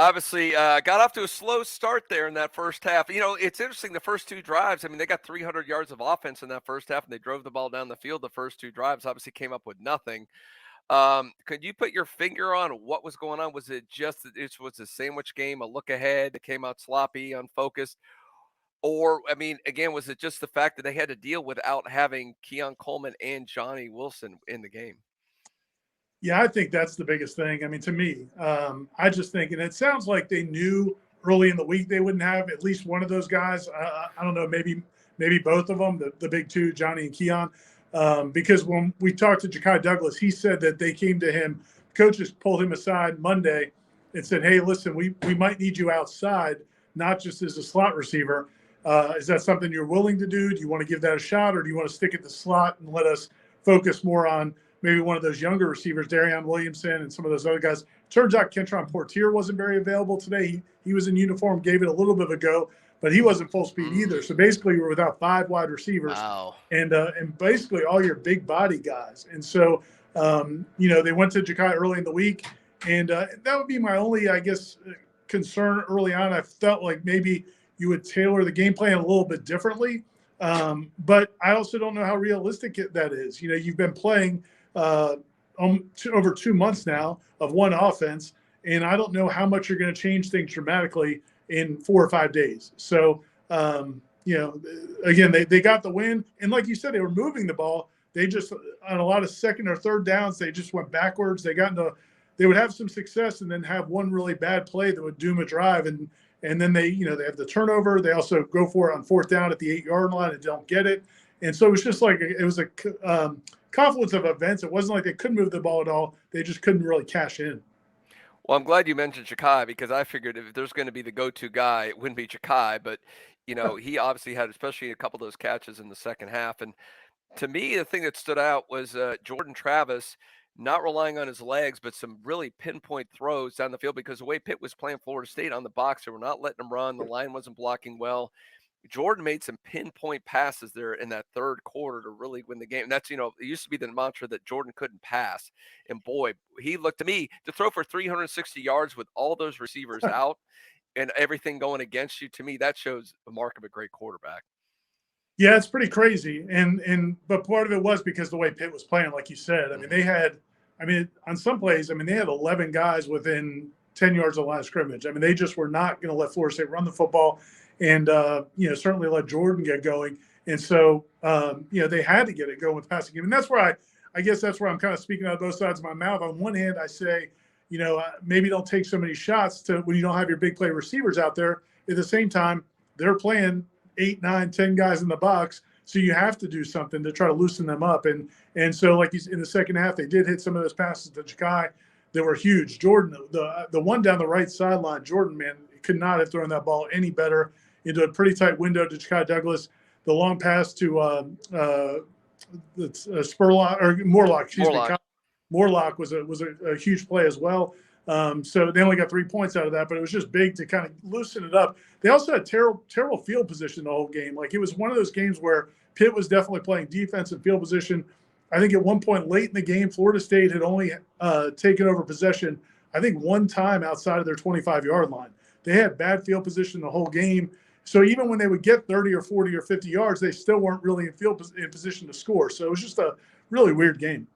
Obviously, got off to a slow start there in that first half. It's interesting. The first two drives, I mean, they got 300 yards of offense in that first half, and they drove the ball down the field the first two drives. Obviously, came up with nothing. Could you put your finger on what was going on? Was it just that it was a sandwich game, a look ahead that came out sloppy, unfocused? Or, I mean, again, was it just the fact that they had to deal without having Keon Coleman and Johnny Wilson in the game? Yeah, I think that's the biggest thing. I mean, to me, I just think, and it sounds like they knew early in the week they wouldn't have at least one of those guys. I don't know, maybe both of them, the big two, Johnny and Keon, because when we talked to Ja'Kai Douglas, he said that they came to him, coaches pulled him aside Monday and said, "Hey, listen, we might need you outside, not just as a slot receiver. Is that something you're willing to do? Do you want to give that a shot, or do you want to stick at the slot and let us focus more on maybe one of those younger receivers, Darion Williamson and some of those other guys?" Turns out Kentron Portier wasn't very available today. He was in uniform, gave it a little bit of a go, but he wasn't full speed either. So basically, you were without 5 wide receivers, Wow. and basically all your big body guys. And so, they went to Ja'Kai early in the week, and that would be my only, I guess, concern early on. I felt like maybe you would tailor the game plan a little bit differently. But I also don't know how realistic that is. You've been playing over 2 months now of one offense, and I don't know how much you're going to change things dramatically in 4 or 5 days. So, again, they got the win. And like you said, they were moving the ball. They just, on a lot of second or third downs, they just went backwards. They would have some success and then have one really bad play that would doom a drive. And then they have the turnover. They also go for it on 4th down at the 8-yard line and don't get it. And so it was just like it was a confluence of events. It wasn't like they couldn't move the ball at all. They just couldn't really cash in. Well, I'm glad you mentioned Ja'Kai because I figured if there's going to be the go-to guy, it wouldn't be Ja'Kai, but he obviously had, especially a couple of those catches in the second half. And to me, the thing that stood out was Jordan Travis not relying on his legs, but some really pinpoint throws down the field because the way Pitt was playing Florida State on the box, they were not letting him run. The line wasn't blocking well. Jordan made some pinpoint passes there in that third quarter to really win the game. And that's, it used to be the mantra that Jordan couldn't pass. And boy, he looked to me to throw for 360 yards with all those receivers out and everything going against you. To me, that shows the mark of a great quarterback. Yeah, it's pretty crazy. But part of it was because the way Pitt was playing, like you said. I mean, on some plays, they had 11 guys within 10 yards of the line of scrimmage. I mean, they just were not going to let Florida State run the football and, certainly let Jordan get going. And so, they had to get it going with passing game. And that's where I guess that's where I'm kind of speaking out of both sides of my mouth. On one hand, I say, maybe don't take so many shots when you don't have your big play receivers out there. At the same time, they're playing 8, 9, 10 guys in the box. So you have to do something to try to loosen them up. And so, like in the second half, they did hit some of those passes to Ja'Kai that were huge. Jordan, the one down the right sideline, Jordan, man, could not have thrown that ball any better into a pretty tight window to Ja'Kai Douglas. The long pass to Spurlock or Morlock, Morlock was a huge play as well. So they only got 3 points out of that, but it was just big to kind of loosen it up. They also had terrible field position the whole game. Like, it was one of those games where Pitt was definitely playing defensive field position. I think at one point late in the game, Florida State had only taken over possession, I think, one time outside of their 25-yard line. They had bad field position the whole game. So even when they would get 30 or 40 or 50 yards, they still weren't really in position to score. So it was just a really weird game.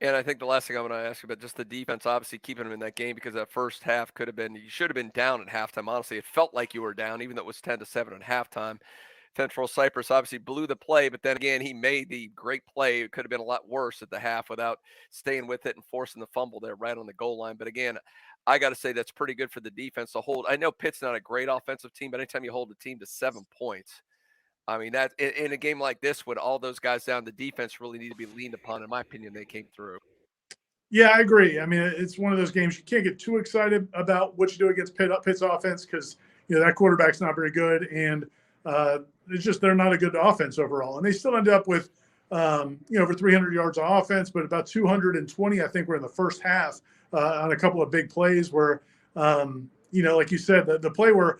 And I think the last thing I want to ask you about, just the defense, obviously keeping them in that game, because that first half you should have been down at halftime. Honestly, it felt like you were down, even though it was 10-7 at halftime. Central Cyprus obviously blew the play, but then again, he made the great play. It could have been a lot worse at the half without staying with it and forcing the fumble there right on the goal line. But again, I got to say that's pretty good for the defense to hold. I know Pitt's not a great offensive team, but anytime you hold a team to 7 points, I mean, that in a game like this, with all those guys down, the defense really need to be leaned upon. In my opinion, they came through. Yeah, I agree. I mean, it's one of those games you can't get too excited about what you do against Pitt's offense because, that quarterback's not very good. And it's just they're not a good offense overall. And they still end up with, over 300 yards of offense, but about 220, I think, were in the first half on a couple of big plays where, like you said, the play where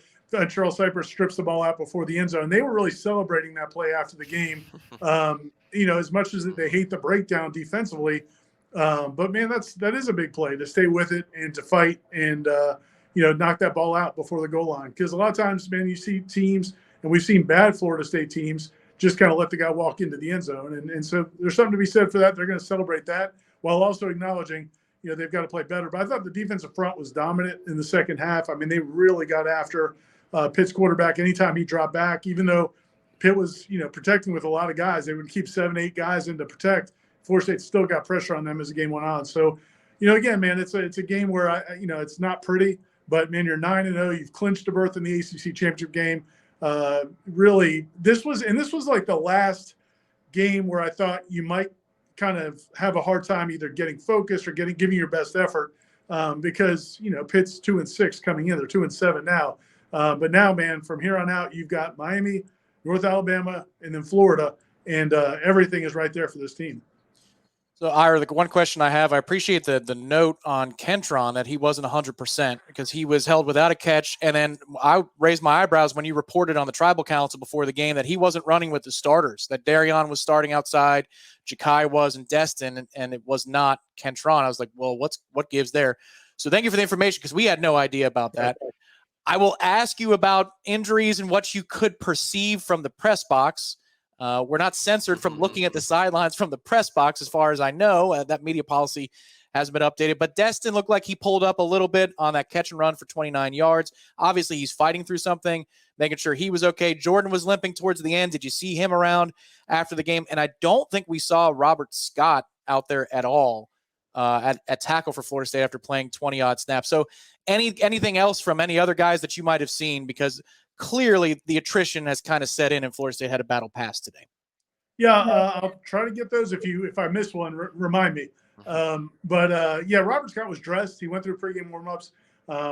Charles Cypress strips the ball out before the end zone. They were really celebrating that play after the game, as much as they hate the breakdown defensively. But man, that is a big play to stay with it and to fight. And knock that ball out before the goal line. Because a lot of times, man, you see teams, and we've seen bad Florida State teams just kind of let the guy walk into the end zone. And so there's something to be said for that. They're going to celebrate that while also acknowledging, they've got to play better. But I thought the defensive front was dominant in the second half. I mean, they really got after Pitt's quarterback anytime he dropped back, even though Pitt was, protecting with a lot of guys. They would keep 7, 8 guys in to protect. Florida State still got pressure on them as the game went on. So, again, man, it's a game where it's not pretty, but man, you're 9-0. You've clinched a berth in the ACC championship game. Really, this was like the last game where I thought you might kind of have a hard time either getting focused or giving your best effort because Pitt's 2-6 coming in. They're 2-7 now. But now, man, from here on out, you've got Miami, North Alabama, and then Florida, and everything is right there for this team. So, Ira, the one question I have, I appreciate the note on Kentron that he wasn't 100% because he was held without a catch. And then I raised my eyebrows when you reported on the Tribal Council before the game that he wasn't running with the starters, that Darion was starting outside, Ja'Kai was, and Destin, and it was not Kentron. I was like, well, what gives there? So thank you for the information because we had no idea about that. I will ask you about injuries and what you could perceive from the press box. We're not censored from looking at the sidelines from the press box, as far as I know. That media policy hasn't been updated. But Destin looked like he pulled up a little bit on that catch and run for 29 yards. Obviously, he's fighting through something, making sure he was okay. Jordan was limping towards the end. Did you see him around after the game? And I don't think we saw Robert Scott out there at all at tackle for Florida State after playing 20-odd snaps. So anything else from any other guys that you might have seen? Because clearly the attrition has kind of set in and Florida State had a battle pass today. Yeah, I'll try to get those. If I miss one, remind me. Robert Scott was dressed. He went through pregame warmups,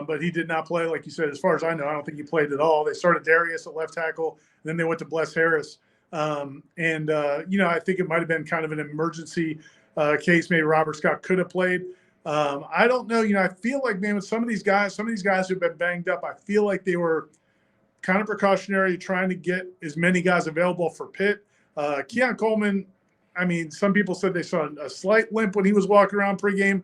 but he did not play. Like you said, as far as I know, I don't think he played at all. They started Darius at left tackle, and then they went to Bless Harris. I think it might have been kind of an emergency case. Maybe Robert Scott could have played. I don't know. I feel like, man, with some of these guys who've been banged up, I feel like they were kind of precautionary, trying to get as many guys available for Pitt. Keon Coleman, I mean, some people said they saw a slight limp when he was walking around pregame.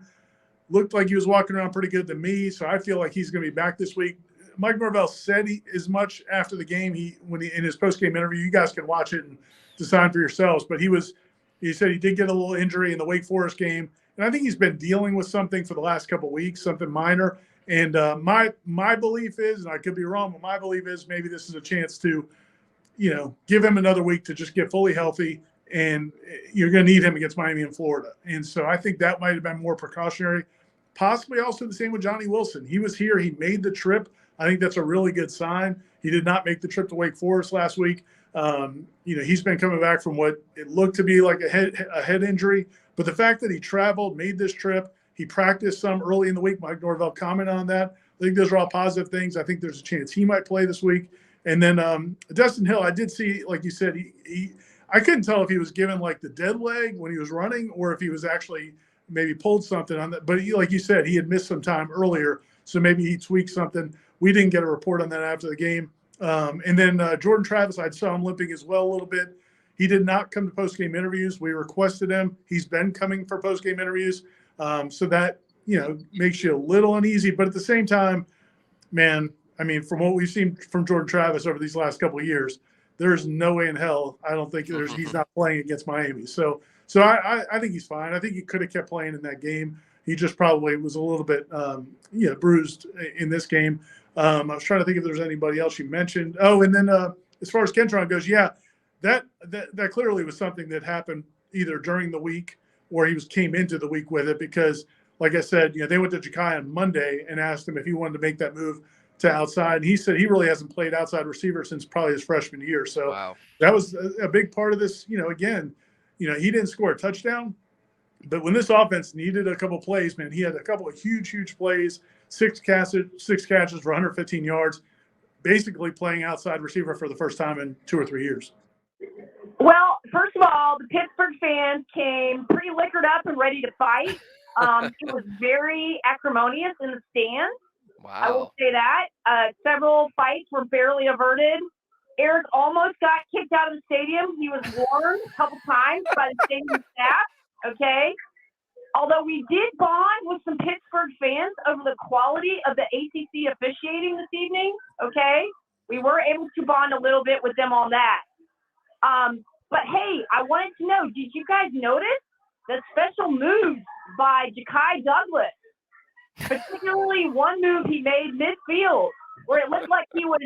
Looked like he was walking around pretty good to me, so I feel like he's going to be back this week. Mike Norvell said as much after the game. When in his postgame interview, you guys can watch it and decide for yourselves. But he said he did get a little injury in the Wake Forest game, and I think he's been dealing with something for the last couple of weeks, something minor. And my belief is, and I could be wrong, but my belief is maybe this is a chance to, give him another week to just get fully healthy. And you're going to need him against Miami and Florida. And so I think that might have been more precautionary. Possibly also the same with Johnny Wilson. He was here. He made the trip. I think that's a really good sign. He did not make the trip to Wake Forest last week. He's been coming back from what it looked to be like a head injury. But the fact that he traveled, made this trip, he practiced some early in the week. Mike Norvell commented on that. I think those are all positive things. I think there's a chance he might play this week. And then Dustin Hill, I did see, like you said, I couldn't tell if he was given like the dead leg when he was running or if he was actually maybe pulled something on that. But like you said, he had missed some time earlier, so maybe he tweaked something. We didn't get a report on that after the game. And then Jordan Travis, I saw him limping as well a little bit. He did not come to post-game interviews. We requested him. He's been coming for post-game interviews. So that, makes you a little uneasy. But at the same time, man, I mean, from what we've seen from Jordan Travis over these last couple of years, there's no way in hell I don't think he's not playing against Miami. So I think he's fine. I think he could have kept playing in that game. He just probably was a little bit bruised in this game. I was trying to think if there's anybody else you mentioned. Oh, and then as far as Kentron goes, that clearly was something that happened either during the week or he came into the week with it because, like I said, they went to Ja'Kai on Monday and asked him if he wanted to make that move to outside. And he said he really hasn't played outside receiver since probably his freshman year. So Wow. That was a big part of this. Again, he didn't score a touchdown, but when this offense needed a couple plays, man, he had a couple of huge plays, six catches for 115 yards, basically playing outside receiver for the first time in 2 or 3 years. Well, first of all, the Pittsburgh fans came pretty liquored up and ready to fight. It was very acrimonious in the stands. Wow. I will say that. Several fights were barely averted. Eric almost got kicked out of the stadium. He was warned a couple times by the stadium staff. Okay. although we did bond with some Pittsburgh fans over the quality of the ACC officiating this evening, okay? We were able to bond a little bit with them on that. But hey, I wanted to know, did you guys notice the special moves by Ja'Kai Douglas? Particularly one move he made midfield where it looked like he was,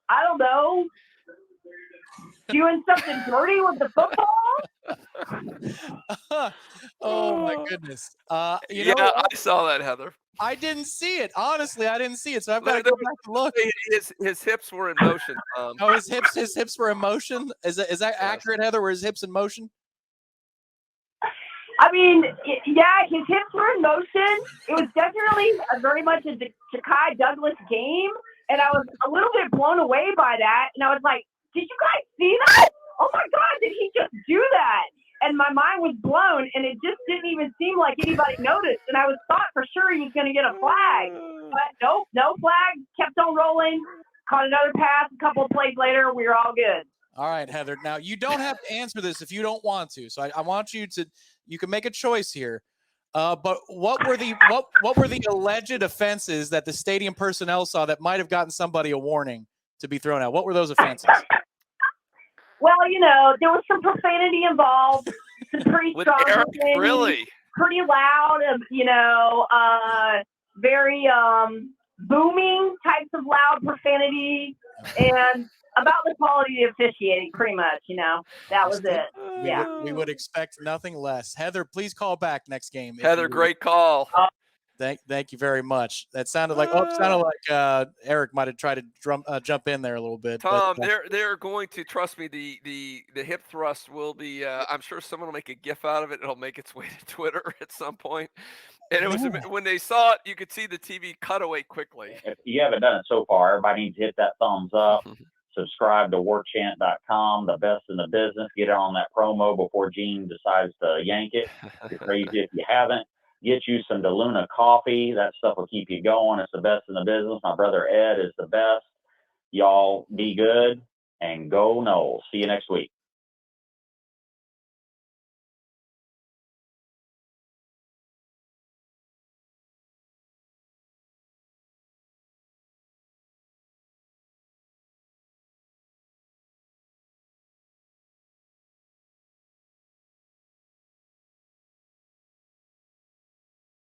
I don't know, doing something dirty with the football. Oh my goodness. Yeah, I saw that, Heather. I didn't see it. Honestly, I didn't see it. So I've got to No, go back and look. His hips were in motion. Oh, his hips were in motion. Is that Yes. accurate, Heather? Were his hips in motion? I mean, yeah, his hips were in motion. It was definitely very much a Ja'Kai Douglas game, and I was a little bit blown away by that. And I was like, did you guys see that? Oh my God, did he just do that? And my mind was blown, and it just didn't even seem like anybody noticed. And I thought for sure he was going to get a flag, but nope, no flag. Kept on rolling. Caught another pass. A couple of plays later, we were all good. All right, Heather. Now you don't have to answer this if you don't want to. So I want you to. You can make a choice here. But what were the alleged offenses that the stadium personnel saw that might have gotten somebody a warning to be thrown out? What were those offenses? Well, there was some profanity involved, some pretty With strong Eric, profanity, really? pretty loud, very booming types of loud profanity, and about the quality of officiating, pretty much, that was it. Yeah. We would expect nothing less. Heather, please call back next game. Heather, great call. Thank you very much. That sounded like Eric might have tried to jump in there a little bit. Tom, but, they're going to trust me. The hip thrust will be. I'm sure someone will make a GIF out of it. It'll make its way to Twitter at some point. And it was when they saw it, you could see the TV cut away quickly. If you haven't done it so far, everybody needs to hit that thumbs up. Subscribe to warchant.com, the best in the business. Get on that promo before Gene decides to yank it. You're crazy if you haven't. Get you some DeLuna coffee. That stuff will keep you going. It's the best in the business. My brother Ed is the best. Y'all be good and go Noles. See you next week.